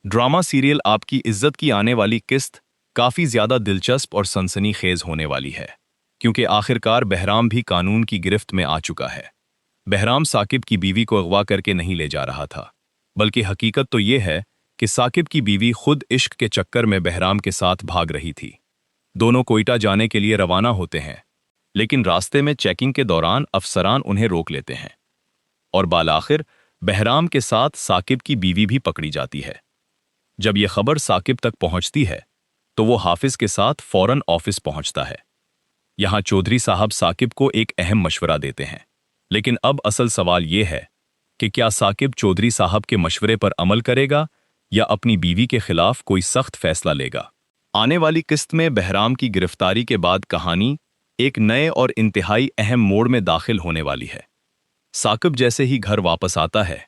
Drama serial आपकी इज्जत की आने वाली किस्त काफी ज्यादा दिलचस्प और सनसनीखेज होने वाली है, क्योंकि आखिरकार बहराम भी कानून की गिरफ्त में आ चुका है। बहराम साकिब की बीवी को अगवा करके नहीं ले जा रहा था, बल्कि हकीकत तो ये है कि साकिब की बीवी खुद इश्क के चक्कर में बहराम के साथ भाग रही थी। दोनों कोयटा जाने के लिए रवाना होते हैं, लेकिन रास्ते में चेकिंग के दौरान अफसरान उन्हें रोक लेते हैं और बालाखिर बहराम के साथ साकिब की बीवी भी पकड़ी जाती है। जब यह खबर साकिब तक पहुंचती है तो वो हाफिज के साथ फौरन ऑफिस पहुंचता है। यहां चौधरी साहब साकिब को एक अहम मशवरा देते हैं, लेकिन अब असल सवाल यह है कि क्या साकिब चौधरी साहब के मशवरे पर अमल करेगा या अपनी बीवी के खिलाफ कोई सख्त फैसला लेगा। आने वाली किस्त में बहराम की गिरफ्तारी के बाद कहानी एक नए और इंतहाई अहम मोड़ में दाखिल होने वाली है। साकिब जैसे ही घर वापस आता है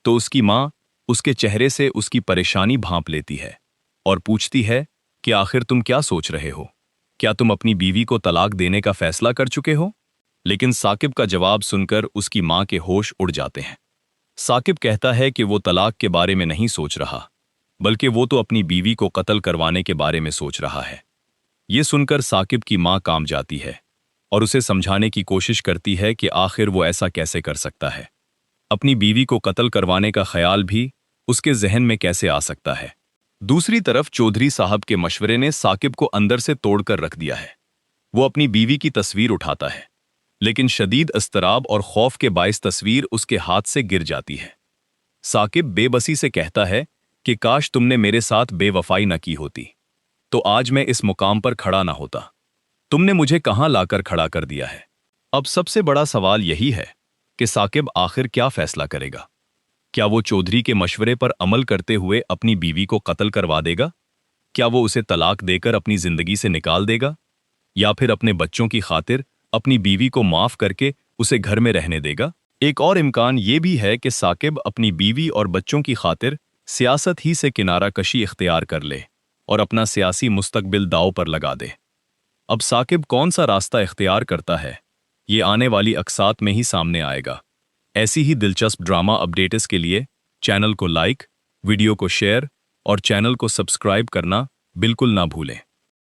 तो उसकी मां उसके चेहरे से उसकी परेशानी भांप लेती है और पूछती है कि आखिर तुम क्या सोच रहे हो, क्या तुम अपनी बीवी को तलाक देने का फैसला कर चुके हो। लेकिन साकिब का जवाब सुनकर उसकी मां के होश उड़ जाते हैं। साकिब कहता है कि वो तलाक के बारे में नहीं सोच रहा, बल्कि वो तो अपनी बीवी को कत्ल करवाने के बारे में सोच रहा है। ये सुनकर साकिब की मां कांप जाती है और उसे समझाने की कोशिश करती है कि आखिर वो ऐसा कैसे कर सकता है। अपनी बीवी को कत्ल करवाने का ख्याल भी उसके जहन में कैसे आ सकता है। दूसरी तरफ चौधरी साहब के मशवरे ने साकिब को अंदर से तोड़कर रख दिया है। वो अपनी बीवी की तस्वीर उठाता है, लेकिन शदीद अस्तराब और खौफ के बाइस तस्वीर उसके हाथ से गिर जाती है। साकिब बेबसी से कहता है कि काश तुमने मेरे साथ बेवफाई न की होती, तो आज मैं इस मुकाम पर खड़ा ना होता। तुमने मुझे कहां लाकर खड़ा कर दिया है। अब सबसे बड़ा सवाल यही है कि साकिब आखिर क्या फैसला करेगा। क्या वो चौधरी के मशवरे पर अमल करते हुए अपनी बीवी को कत्ल करवा देगा? क्या वो उसे तलाक देकर अपनी जिंदगी से निकाल देगा, या फिर अपने बच्चों की खातिर अपनी बीवी को माफ करके उसे घर में रहने देगा? एक और इम्कान ये भी है कि साकिब अपनी बीवी और बच्चों की खातिर सियासत ही से किनारा कशी इख्तियार कर ले और अपना सियासी मुस्तकबिल दांव पर लगा दे। अब साकिब कौन सा रास्ता इख्तियार करता है, ये आने वाली अक्सात में ही सामने आएगा। ऐसी ही दिलचस्प ड्रामा अपडेट्स के लिए चैनल को लाइक, वीडियो को शेयर और चैनल को सब्सक्राइब करना बिल्कुल ना भूलें।